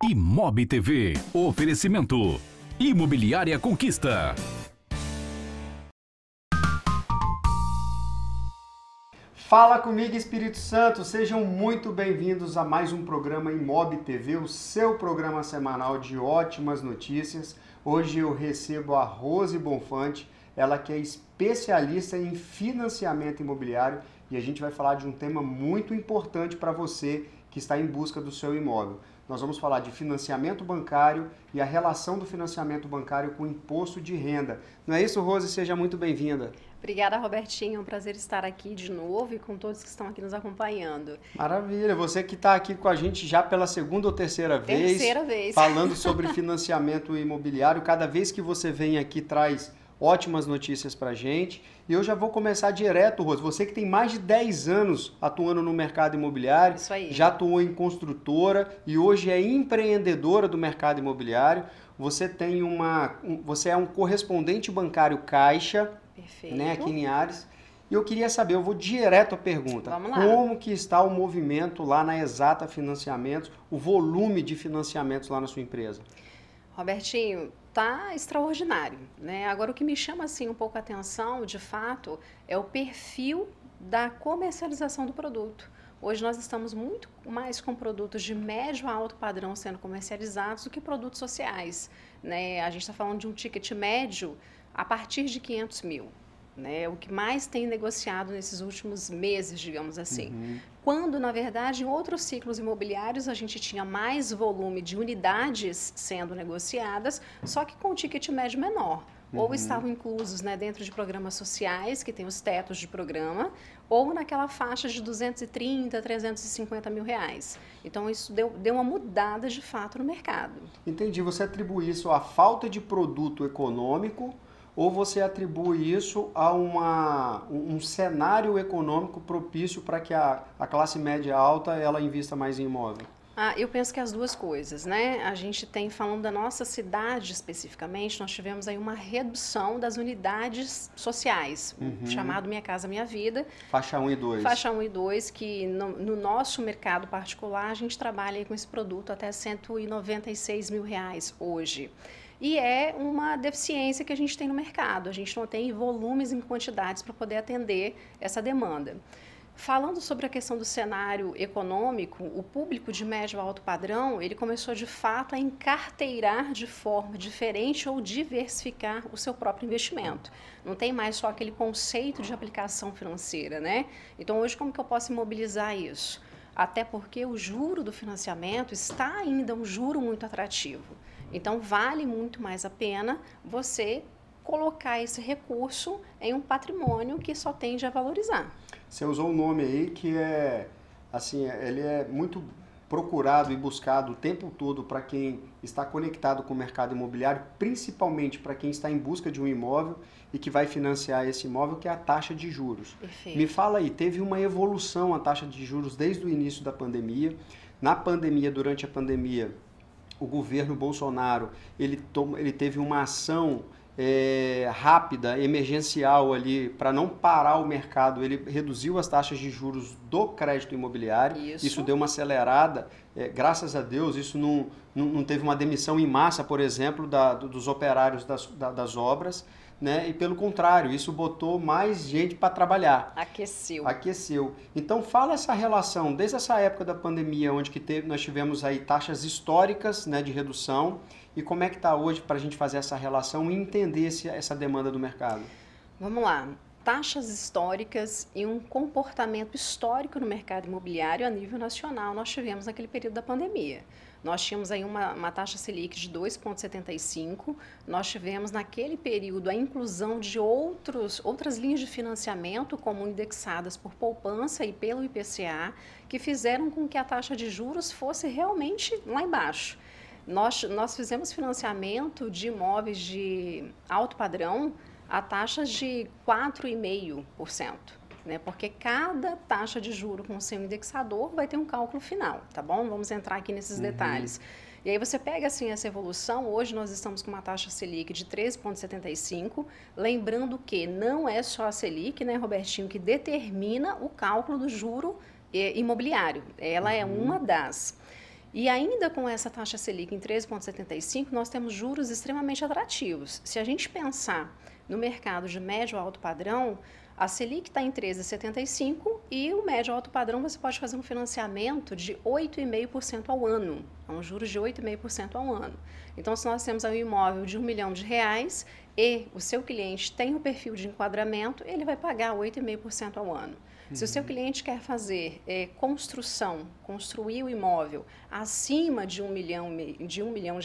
Imob TV. Oferecimento. Imobiliária Conquista. Fala comigo, Espírito Santo. Sejam muito bem-vindos a mais um programa Imob TV, o seu programa semanal de ótimas notícias. Hoje eu recebo a Rose Bonfante, ela que é especialista em financiamento imobiliário, e a gente vai falar de um tema muito importante para você que está em busca do seu imóvel. Nós vamos falar de financiamento bancário e a relação do financiamento bancário com o imposto de renda. Não é isso, Rose? Seja muito bem-vinda. Obrigada, Robertinho. É um prazer estar aqui de novo e com todos que estão aqui nos acompanhando. Maravilha. Você que está aqui com a gente já pela segunda ou terceira vez. Terceira vez. Falando sobre financiamento imobiliário. Cada vez que você vem aqui traz ótimas notícias para a gente. E eu já vou começar direto, Rose. Você que tem mais de 10 anos atuando no mercado imobiliário. Isso aí. Já atuou em construtora e hoje é empreendedora do mercado imobiliário. Você tem você é um correspondente bancário Caixa. Perfeito. Né, aqui em Linhares. E eu queria saber, eu vou direto à pergunta. Vamos lá. Como que está o movimento lá na Exata Financiamentos, o volume de financiamentos lá na sua empresa? Robertinho, tá extraordinário, né? Agora o que me chama assim um pouco a atenção, de fato, é o perfil da comercialização do produto. Hoje nós estamos muito mais com produtos de médio a alto padrão sendo comercializados do que produtos sociais, né? A gente está falando de um ticket médio a partir de 500 mil, né? O que mais tem negociado nesses últimos meses, digamos assim. Quando, na verdade, em outros ciclos imobiliários, a gente tinha mais volume de unidades sendo negociadas, só que com ticket médio menor. Ou estavam inclusos, né, dentro de programas sociais, que tem os tetos de programa, ou naquela faixa de 230, 350 mil reais. Então, isso deu uma mudada, de fato, no mercado. Entendi. Você atribui isso à falta de produto econômico ou você atribui isso a um cenário econômico propício para que a classe média alta ela invista mais em imóvel? Eu penso que as duas coisas, né? A gente tem, falando da nossa cidade especificamente, nós tivemos aí uma redução das unidades sociais, chamado Minha Casa Minha Vida. Faixa 1 e 2. Faixa 1 e 2, que no nosso mercado particular, a gente trabalha aí com esse produto até 196 mil reais hoje. E é uma deficiência que a gente tem no mercado. A gente não tem volumes em quantidades para poder atender essa demanda. Falando sobre a questão do cenário econômico, o público de médio a alto padrão, ele começou de fato a encarteirar de forma diferente ou diversificar o seu próprio investimento. Não tem mais só aquele conceito de aplicação financeira, né? Então hoje como que eu posso imobilizar isso? Até porque o juro do financiamento está ainda um juro muito atrativo. Então vale muito mais a pena você colocar esse recurso em um patrimônio que só tende a valorizar. Você usou um nome aí que ele é muito procurado e buscado o tempo todo para quem está conectado com o mercado imobiliário, principalmente para quem está em busca de um imóvel e que vai financiar esse imóvel, que é a taxa de juros. Perfeito. Me fala aí, teve uma evolução a taxa de juros desde o início da pandemia. Durante a pandemia, o governo Bolsonaro ele teve uma ação rápida, emergencial ali, para não parar o mercado. Ele reduziu as taxas de juros do crédito imobiliário. Isso deu uma acelerada. Graças a Deus, isso não teve uma demissão em massa, por exemplo, dos operários das obras, né? E pelo contrário, isso botou mais gente para trabalhar. Aqueceu. Então fala essa relação, desde essa época da pandemia, onde nós tivemos aí taxas históricas, né, de redução, e como é que está hoje para a gente fazer essa relação e entender essa demanda do mercado? Vamos lá. Taxas históricas e um comportamento histórico no mercado imobiliário a nível nacional nós tivemos naquele período da pandemia. Nós tínhamos aí uma taxa Selic de 2,75, nós tivemos naquele período a inclusão de outras linhas de financiamento, como indexadas por poupança e pelo IPCA, que fizeram com que a taxa de juros fosse realmente lá embaixo. Nós fizemos financiamento de imóveis de alto padrão a taxas de 4,5%, né? Porque cada taxa de juro com seu indexador vai ter um cálculo final, tá bom? Vamos entrar aqui nesses detalhes. E aí você pega assim essa evolução, hoje nós estamos com uma taxa Selic de 13,75, lembrando que não é só a Selic, né, Robertinho, que determina o cálculo do juro imobiliário, ela é uma das. E ainda com essa taxa Selic em 13,75, nós temos juros extremamente atrativos. Se a gente pensar no mercado de médio alto padrão, a Selic está em 13,75 e o médio alto padrão você pode fazer um financiamento de 8,5% ao ano, um juros de 8,5% ao ano. Então, se nós temos aí um imóvel de R$1 milhão e o seu cliente tem o perfil de enquadramento, ele vai pagar 8,5% ao ano. Se o seu cliente quer fazer construir o imóvel acima de R$1 milhão,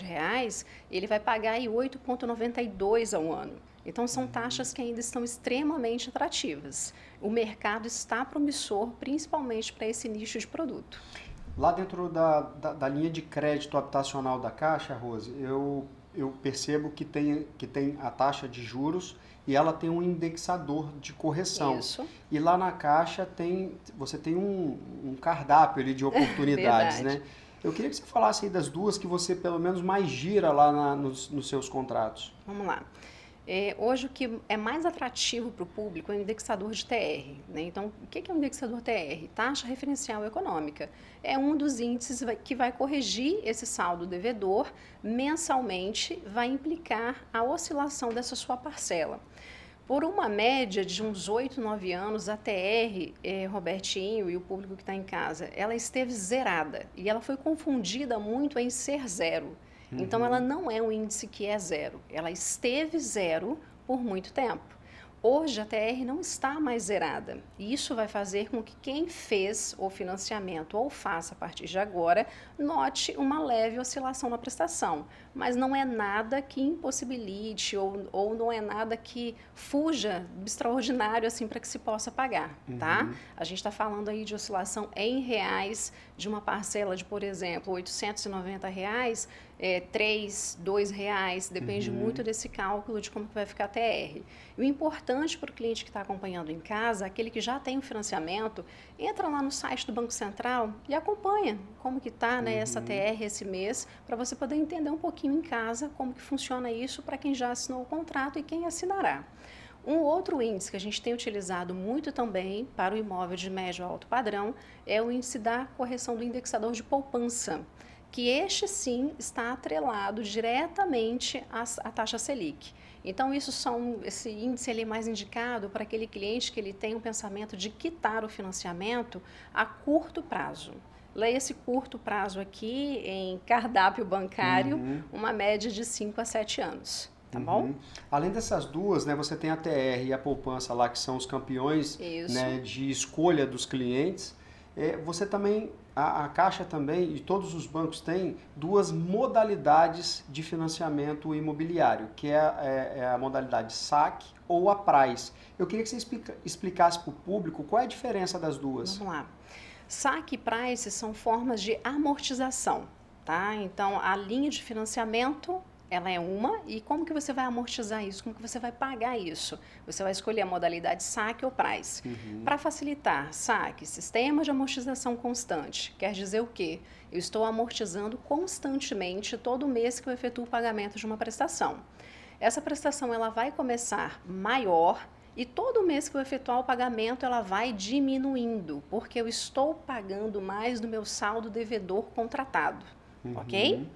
ele vai pagar aí 8,92% ao ano. Então, são taxas que ainda estão extremamente atrativas. O mercado está promissor, principalmente para esse nicho de produto. Lá dentro da linha de crédito habitacional da Caixa, Rose, eu percebo que tem a taxa de juros e ela tem um indexador de correção. Isso. E lá na Caixa você tem um cardápio ali de oportunidades, né? Eu queria que você falasse aí das duas que você pelo menos mais gira lá nos seus contratos. Vamos lá. Hoje o que é mais atrativo para o público é o indexador de TR. Né? Então, o que é o indexador TR? Taxa referencial econômica. É um dos índices que vai corrigir esse saldo devedor mensalmente, vai implicar a oscilação dessa sua parcela. Por uma média de uns 8, 9 anos, a TR, Robertinho e o público que está em casa, ela esteve zerada e ela foi confundida muito em ser zero. Então, ela não é um índice que é zero. Ela esteve zero por muito tempo. Hoje, a TR não está mais zerada. E isso vai fazer com que quem fez o financiamento ou faça a partir de agora, note uma leve oscilação na prestação. Mas não é nada que impossibilite ou não é nada que fuja do extraordinário assim, para que se possa pagar. Tá? A gente está falando aí de oscilação em reais, de uma parcela de, por exemplo, R$ 890, R$ 3, R$ 2, depende muito desse cálculo de como que vai ficar a TR. E o importante para o cliente que está acompanhando em casa, aquele que já tem o financiamento, entra lá no site do Banco Central e acompanha como que está, né, essa TR esse mês, para você poder entender um pouquinho em casa como que funciona isso para quem já assinou o contrato e quem assinará. Um outro índice que a gente tem utilizado muito também para o imóvel de médio a alto padrão é o índice da correção do indexador de poupança, que este sim está atrelado diretamente à taxa Selic. Então, esse índice ele é mais indicado para aquele cliente que ele tem um pensamento de quitar o financiamento a curto prazo. Leia esse curto prazo aqui em cardápio bancário, uma média de 5 a 7 anos. Tá bom? Além dessas duas, né, você tem a TR e a poupança lá, que são os campeões, né, de escolha dos clientes. Você também, a Caixa também, e todos os bancos têm duas modalidades de financiamento imobiliário, que é a modalidade SAC ou a Price. Eu queria que você explicasse para o público qual é a diferença das duas. Vamos lá. SAC e Price são formas de amortização, tá? Então, a linha de financiamento, ela é uma, e como que você vai amortizar isso? Como que você vai pagar isso? Você vai escolher a modalidade SAC ou Price. Para facilitar, SAC, Sistema de Amortização Constante, quer dizer o quê? Eu estou amortizando constantemente todo mês que eu efetuo o pagamento de uma prestação. Essa prestação ela vai começar maior e todo mês que eu efetuar o pagamento ela vai diminuindo, porque eu estou pagando mais do meu saldo devedor contratado, ok?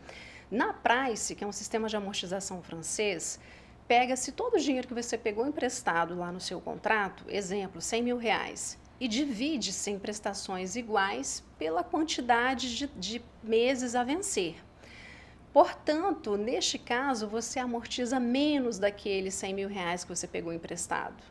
Na Price, que é um sistema de amortização francês, pega-se todo o dinheiro que você pegou emprestado lá no seu contrato, exemplo, R$100 mil, e divide-se em prestações iguais pela quantidade de meses a vencer. Portanto, neste caso, você amortiza menos daqueles R$100 mil que você pegou emprestado.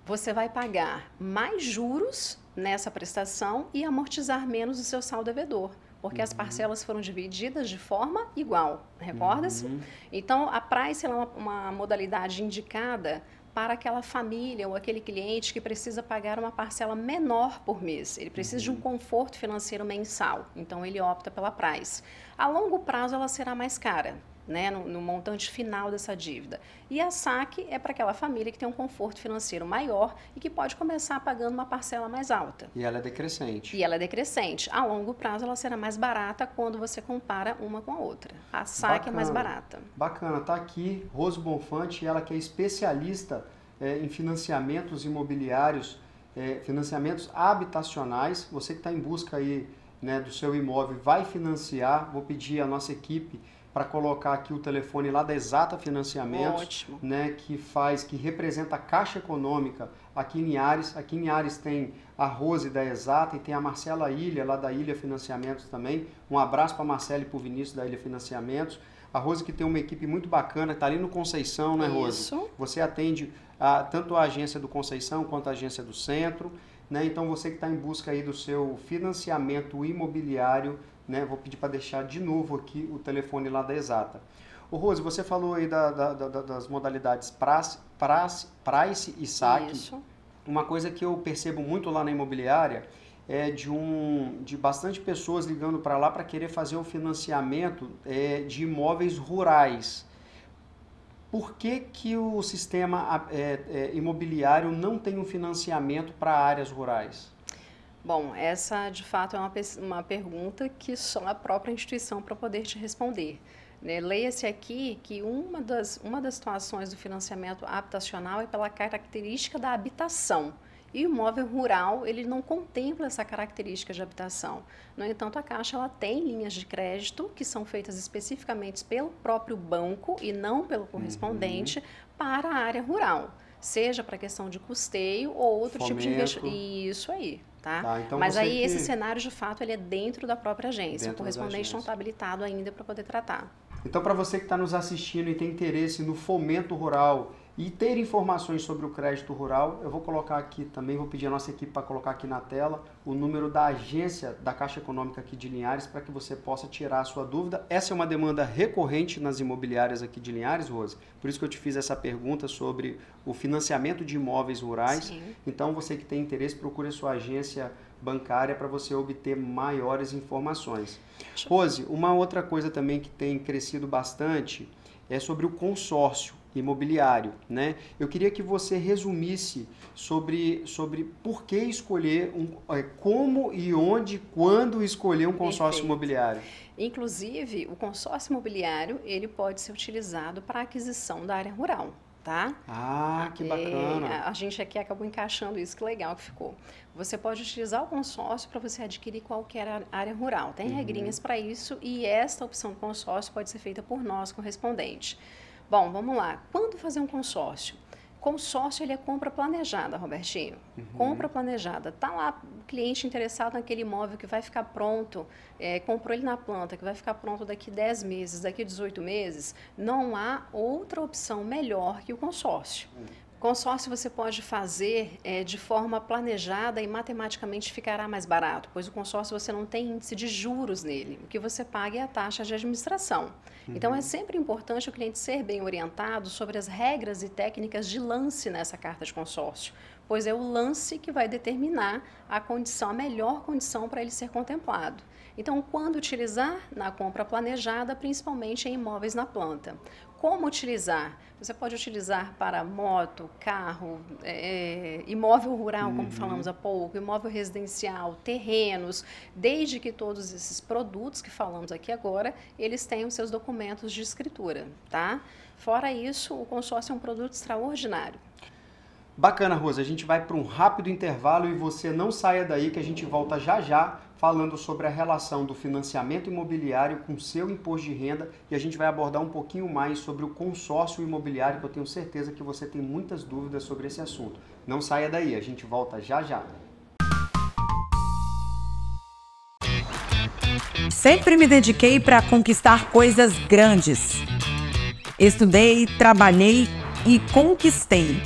Você vai pagar mais juros nessa prestação e amortizar menos o seu saldo devedor, porque as parcelas foram divididas de forma igual, recorda-se? Então, a Price é uma modalidade indicada para aquela família ou aquele cliente que precisa pagar uma parcela menor por mês. Ele precisa de um conforto financeiro mensal, então ele opta pela Price. A longo prazo, ela será mais cara, né, no montante final dessa dívida. E a SAC é para aquela família que tem um conforto financeiro maior e que pode começar pagando uma parcela mais alta. E ela é decrescente. E ela é decrescente. A longo prazo, ela será mais barata quando você compara uma com a outra. A SAC é mais barata. Bacana. Está aqui Rose Bonfante, ela que é especialista em financiamentos imobiliários, financiamentos habitacionais. Você que está em busca aí né, do seu imóvel e vai financiar, vou pedir à nossa equipe para colocar aqui o telefone lá da Exata Financiamentos, Ótimo. né, que representa a Caixa Econômica aqui em Linhares. Aqui em Linhares tem a Rose da Exata e tem a Marcela Ilha, lá da Ilha Financiamentos também. Um abraço para a Marcela e para o Vinícius da Ilha Financiamentos. A Rose que tem uma equipe muito bacana, está ali no Conceição, né, Rose? Isso. Você atende tanto a agência do Conceição quanto a agência do Centro, né? Então você que está em busca aí do seu financiamento imobiliário, né? Vou pedir para deixar de novo aqui o telefone lá da Exata. Ô Rose, você falou aí das modalidades price e saque. Isso. Uma coisa que eu percebo muito lá na imobiliária é de bastante pessoas ligando para lá para querer fazer o financiamento de imóveis rurais. Por que o sistema imobiliário não tem um financiamento para áreas rurais? Bom, essa de fato é uma pergunta que só a própria instituição para poder te responder. Né? Leia-se aqui que uma das situações do financiamento habitacional é pela característica da habitação. E o imóvel rural, ele não contempla essa característica de habitação. No entanto, a Caixa ela tem linhas de crédito que são feitas especificamente pelo próprio banco e não pelo correspondente para a área rural. Seja para questão de custeio ou outro tipo de investimento. Isso aí. Tá? Então mas aí esse cenário, de fato, ele é dentro da própria agência. Dentro o correspondente não está habilitado ainda para poder tratar. Então, para você que está nos assistindo e tem interesse no fomento rural e ter informações sobre o crédito rural, eu vou colocar aqui também, vou pedir a nossa equipe para colocar aqui na tela o número da agência da Caixa Econômica aqui de Linhares para que você possa tirar a sua dúvida. Essa é uma demanda recorrente nas imobiliárias aqui de Linhares, Rose. Por isso que eu te fiz essa pergunta sobre o financiamento de imóveis rurais. Sim. Então, você que tem interesse, procure a sua agência bancária para você obter maiores informações. Rose, uma outra coisa também que tem crescido bastante é sobre o consórcio imobiliário, né? Eu queria que você resumisse sobre por que escolher, como e onde, quando escolher um consórcio imobiliário. Inclusive, o consórcio imobiliário, ele pode ser utilizado para aquisição da área rural. Tá? Ah, que bacana. A gente aqui acabou encaixando isso, que legal que ficou. Você pode utilizar o consórcio para você adquirir qualquer área rural. Tem regrinhas para isso e esta opção do consórcio pode ser feita por nós, correspondente. Bom, vamos lá. Quando fazer um consórcio? Consórcio, ele é compra planejada, Robertinho. Compra planejada. Está lá o cliente interessado naquele imóvel que vai ficar pronto, comprou ele na planta, que vai ficar pronto daqui 10 meses, daqui 18 meses. Não há outra opção melhor que o consórcio. Consórcio você pode fazer de forma planejada e matematicamente ficará mais barato, pois o consórcio você não tem índice de juros nele. O que você paga é a taxa de administração. Então, é sempre importante o cliente ser bem orientado sobre as regras e técnicas de lance nessa carta de consórcio, pois é o lance que vai determinar a melhor condição para ele ser contemplado. Então, quando utilizar? Na compra planejada, principalmente em imóveis na planta. Como utilizar? Você pode utilizar para moto, carro, imóvel rural, como falamos há pouco, imóvel residencial, terrenos, desde que todos esses produtos que falamos aqui agora, eles tenham seus documentos de escritura, tá? Fora isso, o consórcio é um produto extraordinário. Bacana, Rosa. A gente vai para um rápido intervalo e você não saia daí que a gente volta já já falando sobre a relação do financiamento imobiliário com seu imposto de renda e a gente vai abordar um pouquinho mais sobre o consórcio imobiliário, que eu tenho certeza que você tem muitas dúvidas sobre esse assunto. Não saia daí, a gente volta já já. Sempre me dediquei para conquistar coisas grandes. Estudei, trabalhei e conquistei.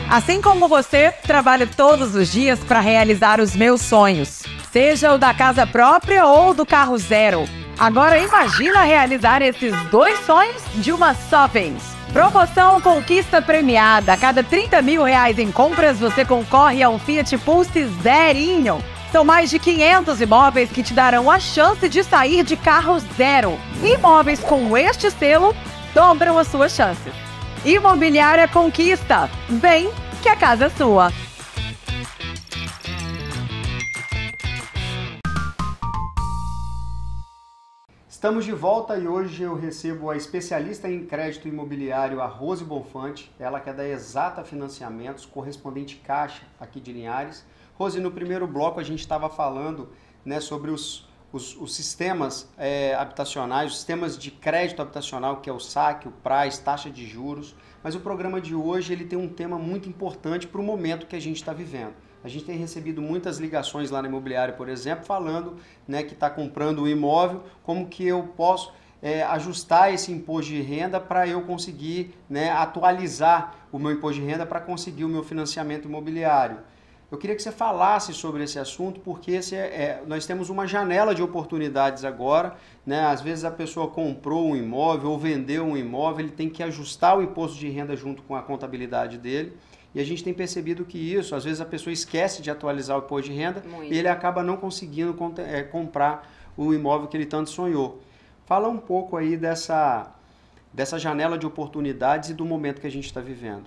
Assim como você, trabalho todos os dias para realizar os meus sonhos, seja o da casa própria ou do carro zero. Agora imagina realizar esses dois sonhos de uma só vez. Promoção Conquista Premiada. A cada R$30 mil em compras, você concorre a um Fiat Pulse zerinho. São mais de 500 imóveis que te darão a chance de sair de carro zero. Imóveis com este selo dobram as suas chances. Imobiliária Conquista. Vem que a casa é sua. Estamos de volta e hoje eu recebo a especialista em crédito imobiliário, a Rose Bonfante, ela que é da Exata Financiamentos, correspondente Caixa aqui de Linhares. Rose, no primeiro bloco a gente estava falando né, sobre os sistemas habitacionais, os sistemas de crédito habitacional, que é o saque, o prazo, taxa de juros. Mas o programa de hoje ele tem um tema muito importante para o momento que a gente está vivendo. A gente tem recebido muitas ligações lá na imobiliária, por exemplo, falando, né, que está comprando um imóvel, como que eu posso ajustar esse imposto de renda para eu conseguir, né, atualizar o meu imposto de renda para conseguir o meu financiamento imobiliário. Eu queria que você falasse sobre esse assunto, porque nós temos uma janela de oportunidades agora, né? Às vezes a pessoa comprou um imóvel ou vendeu um imóvel, ele tem que ajustar o imposto de renda junto com a contabilidade dele. E a gente tem percebido que isso, às vezes a pessoa esquece de atualizar o imposto de renda e ele acaba não conseguindo comprar o imóvel que ele tanto sonhou. Fala um pouco aí dessa janela de oportunidades e do momento que a gente está vivendo.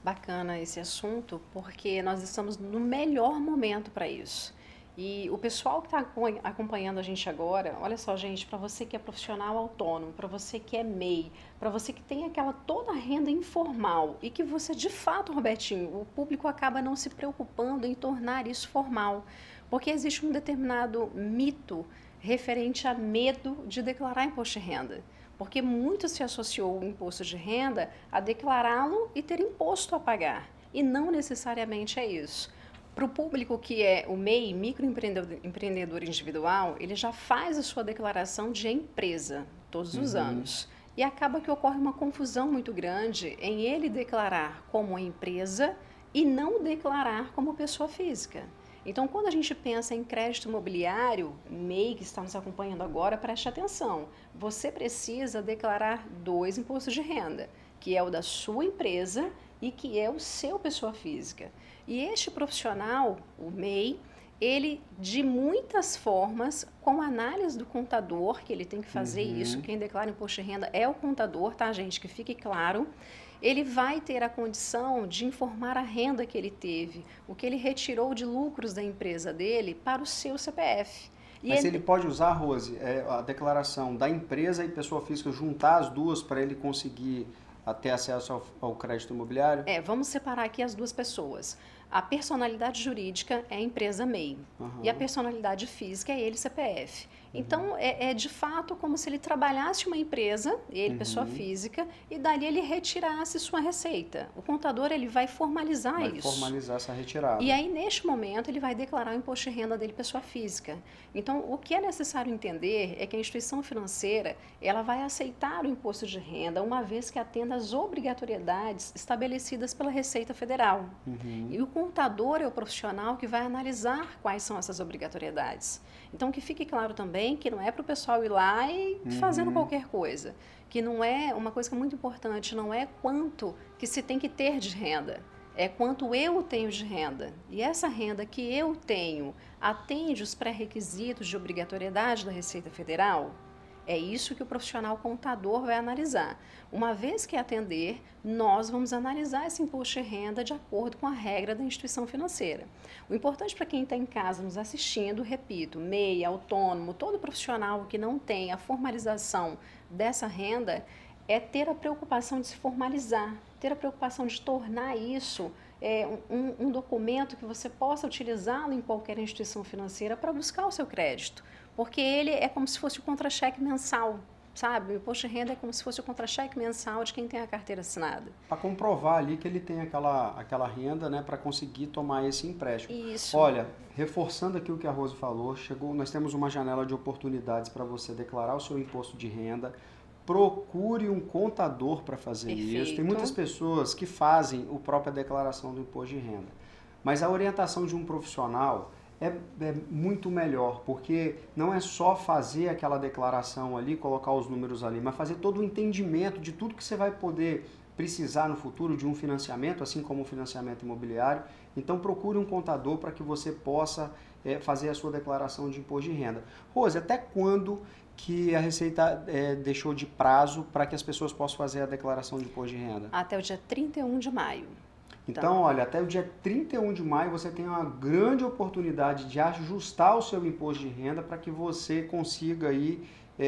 Bacana esse assunto, porque nós estamos no melhor momento para isso. E o pessoal que está acompanhando a gente agora, olha só, gente, para você que é profissional autônomo, para você que é MEI, para você que tem aquela toda a renda informal e que você, de fato, Robertinho, o público acaba não se preocupando em tornar isso formal, porque existe um determinado mito referente a medo de declarar imposto de renda. Porque muito se associou o imposto de renda a declará-lo e ter imposto a pagar. E não necessariamente é isso. Para o público que é o MEI, microempreendedor individual, ele já faz a sua declaração de empresa todos os anos. E acaba que ocorre uma confusão muito grande em ele declarar como empresa e não declarar como pessoa física. Então, quando a gente pensa em crédito imobiliário, MEI que está nos acompanhando agora, preste atenção. Você precisa declarar 2 impostos de renda, que é o da sua empresa e que é o seu pessoa física. E este profissional, o MEI, ele de muitas formas, com análise do contador, que ele tem que fazer isso, quem declara imposto de renda é o contador, tá, gente? Que fique claro. Ele vai ter a condição de informar a renda que ele teve, o que ele retirou de lucros da empresa dele para o seu CPF. Mas ele pode usar, Rose, a declaração da empresa e pessoa física, juntar as duas para ele conseguir ter acesso ao crédito imobiliário? Vamos separar aqui as duas pessoas. A personalidade jurídica é a empresa MEI e a personalidade física é ele, CPF. Então, é de fato como se ele trabalhasse uma empresa, ele, pessoa física, e dali ele retirasse sua receita. O contador ele vai formalizar isso. Vai formalizar essa retirada. E aí, neste momento, ele vai declarar o imposto de renda dele, pessoa física. Então, o que é necessário entender é que a instituição financeira ela vai aceitar o imposto de renda uma vez que atenda às obrigatoriedades estabelecidas pela Receita Federal. E o contador é o profissional que vai analisar quais são essas obrigatoriedades. Então, que fique claro também que não é para o pessoal ir lá e fazendo qualquer coisa. Que não é, uma coisa que é muito importante, não é quanto que se tem que ter de renda, é quanto eu tenho de renda. E essa renda que eu tenho atende os pré-requisitos de obrigatoriedade da Receita Federal? É isso que o profissional contador vai analisar. Uma vez que atender, nós vamos analisar esse imposto de renda de acordo com a regra da instituição financeira. O importante para quem está em casa nos assistindo, repito, MEI, autônomo, todo profissional que não tem a formalização dessa renda, é ter a preocupação de se formalizar, ter a preocupação de tornar isso um documento que você possa utilizá-lo em qualquer instituição financeira para buscar o seu crédito. Porque ele é como se fosse o contra-cheque mensal, sabe? O imposto de renda é como se fosse o contra-cheque mensal de quem tem a carteira assinada. Para comprovar ali que ele tem aquela renda, né, para conseguir tomar esse empréstimo. Isso. Olha, reforçando aqui o que a Rose falou, nós temos uma janela de oportunidades para você declarar o seu imposto de renda. Procure um contador para fazer isso. Tem muitas pessoas que fazem a própria declaração do imposto de renda. Mas a orientação de um profissional é muito melhor, porque não é só fazer aquela declaração ali, colocar os números ali, mas fazer todo o entendimento de tudo que você vai poder precisar no futuro de um financiamento, assim como o financiamento imobiliário. Então procure um contador para que você possa fazer a sua declaração de imposto de renda. Rose, até quando que a Receita deixou de prazo para que as pessoas possam fazer a declaração de imposto de renda? Até o dia 31 de maio. Então, olha, até o dia 31 de maio você tem uma grande oportunidade de ajustar o seu imposto de renda para que você consiga aí,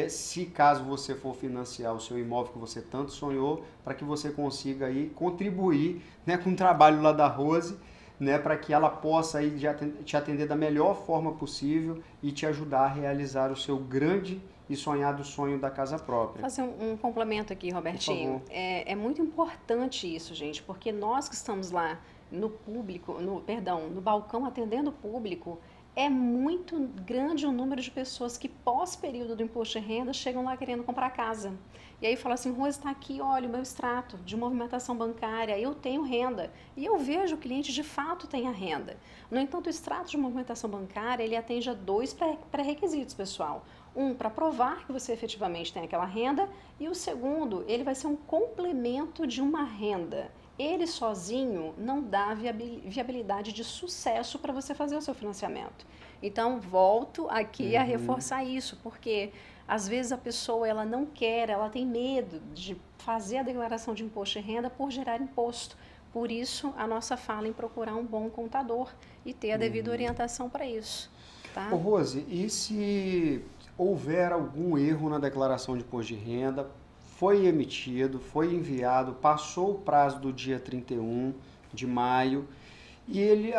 se caso você for financiar o seu imóvel que você tanto sonhou, para que você consiga aí contribuir, né, com o trabalho lá da Rose, né, para que ela possa aí te atender da melhor forma possível e te ajudar a realizar o seu grande e sonhado sonho da casa própria. Fazer um complemento aqui, Robertinho. É muito importante isso, gente, porque nós que estamos lá no público, no balcão atendendo o público, é muito grande o número de pessoas que pós-período do imposto de renda chegam lá querendo comprar casa. E aí fala assim, Rose, está aqui, olha o meu extrato de movimentação bancária, eu tenho renda. E eu vejo o cliente de fato tem a renda. No entanto, o extrato de movimentação bancária, ele atende a 2 pré-requisitos, pessoal. Um, para provar que você efetivamente tem aquela renda, e o segundo, ele vai ser um complemento de uma renda. Ele sozinho não dá viabilidade de sucesso para você fazer o seu financiamento. Então, volto aqui a reforçar isso, porque às vezes a pessoa ela não quer, ela tem medo de fazer a declaração de imposto de renda por gerar imposto. Por isso, a nossa fala em procurar um bom contador e ter a devida orientação para isso. Tá? Ô Rose, e se houver algum erro na declaração de imposto de renda, foi emitido, foi enviado, passou o prazo do dia 31 de maio e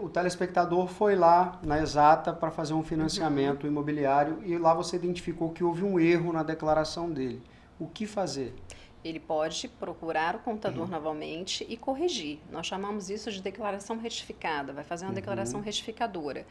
o telespectador foi lá na Exata para fazer um financiamento imobiliário e lá você identificou que houve um erro na declaração dele. O que fazer? Ele pode procurar o contador novamente e corrigir. Nós chamamos isso de declaração retificada, vai fazer uma declaração retificadora.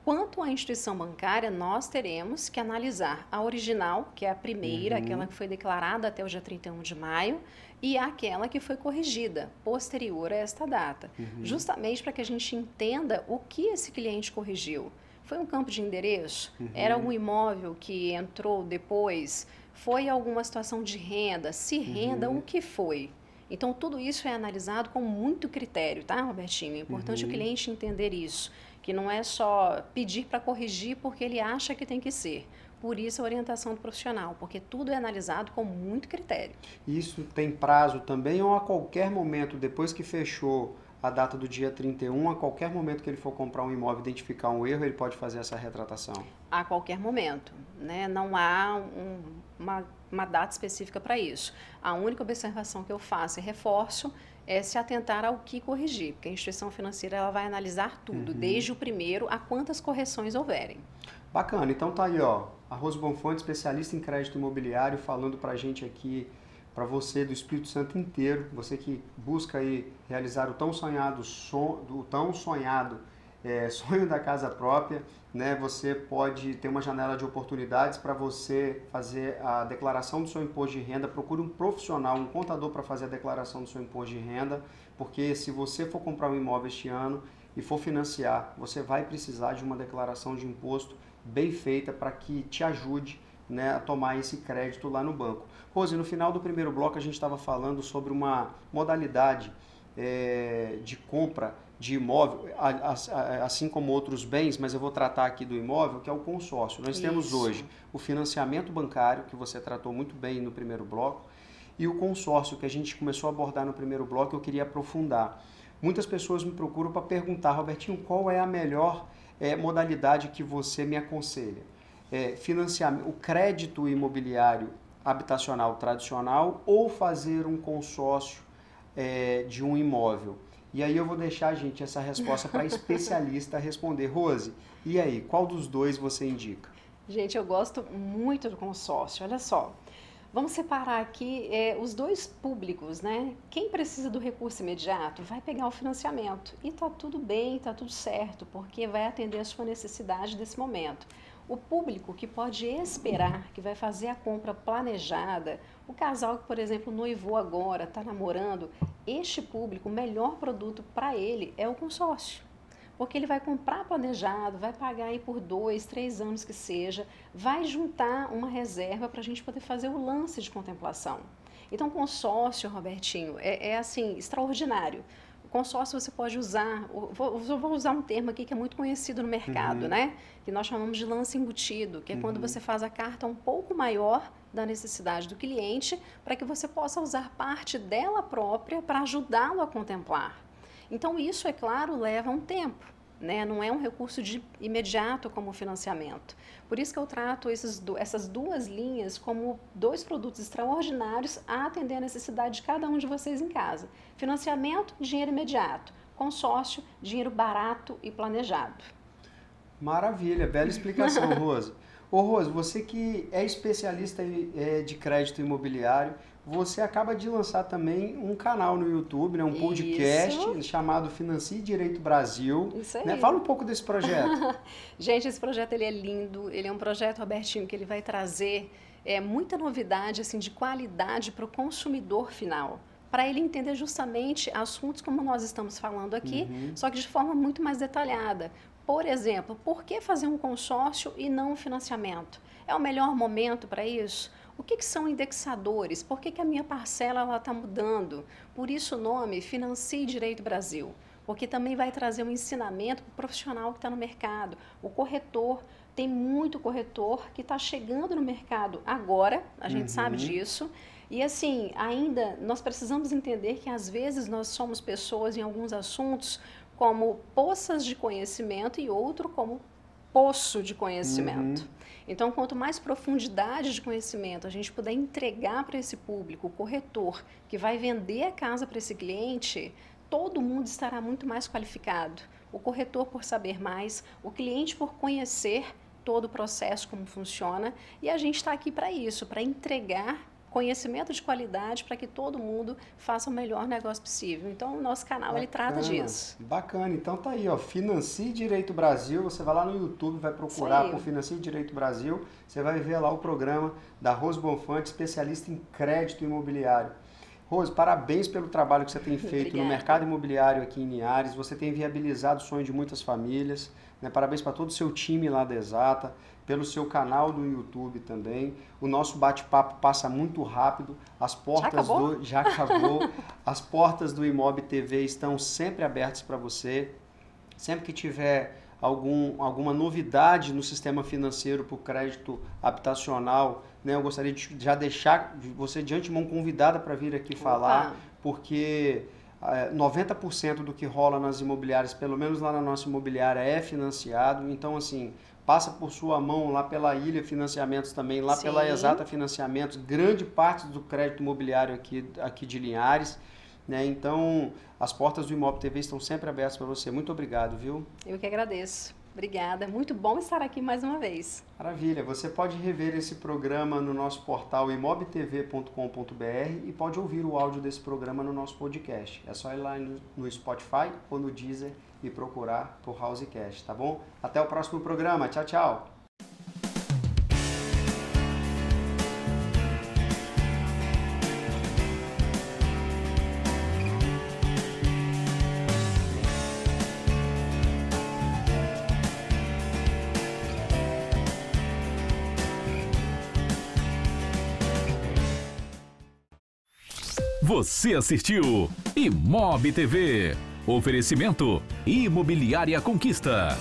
Quanto à instituição bancária, nós teremos que analisar a original, que é a primeira, aquela que foi declarada até o dia 31 de maio, e aquela que foi corrigida, posterior a esta data. Justamente para que a gente entenda o que esse cliente corrigiu. Foi um campo de endereço? Era algum imóvel que entrou depois? Foi alguma situação de renda? Se renda, o que foi? Então, tudo isso é analisado com muito critério, tá, Robertinho? É importante o cliente entender isso, que não é só pedir para corrigir porque ele acha que tem que ser. Por isso a orientação do profissional, porque tudo é analisado com muito critério. Isso tem prazo também ou a qualquer momento, depois que fechou a data do dia 31, a qualquer momento que ele for comprar um imóvel, identificar um erro, ele pode fazer essa retratação? A qualquer momento, né? Não há uma data específica para isso. A única observação que eu faço e reforço é se atentar ao que corrigir, porque a instituição financeira ela vai analisar tudo, desde o primeiro a quantas correções houverem. Bacana, então tá aí, ó, a Rose Bonfante, especialista em crédito imobiliário, falando pra gente aqui, para você do Espírito Santo inteiro, você que busca aí realizar o tão sonhado sonho da casa própria, né? Você pode ter uma janela de oportunidades para você fazer a declaração do seu imposto de renda. Procure um profissional, um contador para fazer a declaração do seu imposto de renda, porque se você for comprar um imóvel este ano e for financiar, você vai precisar de uma declaração de imposto bem feita para que te ajude, né, a tomar esse crédito lá no banco. Rose, no final do primeiro bloco a gente estava falando sobre uma modalidade de compra de imóvel, assim como outros bens, mas eu vou tratar aqui do imóvel, que é o consórcio. Nós temos hoje o financiamento bancário, que você tratou muito bem no primeiro bloco, e o consórcio, que a gente começou a abordar no primeiro bloco, eu queria aprofundar. Muitas pessoas me procuram para perguntar, Robertinho, qual é a melhor modalidade que você me aconselha? Financiamento, o crédito imobiliário habitacional tradicional ou fazer um consórcio de um imóvel? E aí eu vou deixar, gente, essa resposta para especialista responder. Rose, e aí, qual dos dois você indica? Gente, eu gosto muito do consórcio, olha só. Vamos separar aqui os dois públicos, né? Quem precisa do recurso imediato vai pegar o financiamento. E tá tudo bem, tá tudo certo, porque vai atender a sua necessidade desse momento. O público que pode esperar, que vai fazer a compra planejada, o casal que, por exemplo, noivou agora, está namorando, este público, o melhor produto para ele é o consórcio. Porque ele vai comprar planejado, vai pagar aí por 2, 3 anos que seja, vai juntar uma reserva para a gente poder fazer o lance de contemplação. Então, o consórcio, Robertinho, é assim, extraordinário. O consórcio você pode usar, vou usar um termo aqui que é muito conhecido no mercado, né? Que nós chamamos de lance embutido, que é quando você faz a carta um pouco maior da necessidade do cliente, para que você possa usar parte dela própria para ajudá-lo a contemplar. Então, isso, é claro, leva um tempo, né? Não é um recurso imediato como o financiamento. Por isso que eu trato essas duas linhas como dois produtos extraordinários a atender a necessidade de cada um de vocês em casa. Financiamento, dinheiro imediato. consórcio, dinheiro barato e planejado. Maravilha, bela explicação, Rose. Ô Rose, você que é especialista de crédito imobiliário, você acaba de lançar também um canal no YouTube, né, um podcast chamado Financie Direito Brasil. Isso aí. Né? Fala um pouco desse projeto. Gente, esse projeto ele é lindo, ele é um projeto, Robertinho, que ele vai trazer muita novidade assim, de qualidade para o consumidor final, para ele entender justamente assuntos como nós estamos falando aqui, só que de forma muito mais detalhada. Por exemplo, por que fazer um consórcio e não um financiamento? É o melhor momento para isso? O que são indexadores? Por que a minha parcela está mudando? Por isso o nome Financie Direito Brasil, porque também vai trazer um ensinamento para o profissional que está no mercado. O corretor, tem muito corretor que está chegando no mercado agora, a gente sabe disso. E assim, ainda nós precisamos entender que às vezes nós somos pessoas em alguns assuntos como poças de conhecimento e outro como poço de conhecimento. Então, quanto mais profundidade de conhecimento a gente puder entregar para esse público, o corretor que vai vender a casa para esse cliente, todo mundo estará muito mais qualificado. O corretor por saber mais, o cliente por conhecer todo o processo, como funciona, e a gente está aqui para isso, para entregar conhecimento de qualidade para que todo mundo faça o melhor negócio possível. Então, o nosso canal, ele trata disso. Bacana. Então, tá aí, ó, Financie Direito Brasil. Você vai lá no YouTube, vai procurar por Financie Direito Brasil. Você vai ver lá o programa da Rose Bonfante, especialista em crédito imobiliário. Rose, parabéns pelo trabalho que você tem feito no mercado imobiliário aqui em Linhares. Você tem viabilizado o sonho de muitas famílias. Né? Parabéns para todo o seu time lá da Exata, pelo seu canal do YouTube também. O nosso bate-papo passa muito rápido. As portas já acabou. As portas do Imob TV estão sempre abertas para você. Sempre que tiver alguma novidade no sistema financeiro para o crédito habitacional, né, eu gostaria de já deixar você de antemão convidada para vir aqui falar, porque 90% do que rola nas imobiliárias, pelo menos lá na nossa imobiliária, é financiado. Então, assim, passa por sua mão lá pela Ilha Financiamentos também, lá pela Exata Financiamentos, grande parte do crédito imobiliário aqui de Linhares. Né? Então, as portas do Imob TV estão sempre abertas para você. Muito obrigado, viu? Eu que agradeço. Obrigada. Muito bom estar aqui mais uma vez. Maravilha. Você pode rever esse programa no nosso portal imobtv.com.br e pode ouvir o áudio desse programa no nosso podcast. É só ir lá no Spotify ou no Deezer e procurar por Housecast, tá bom? Até o próximo programa. Tchau, tchau. Você assistiu Imob TV. Oferecimento Imobiliária Conquista.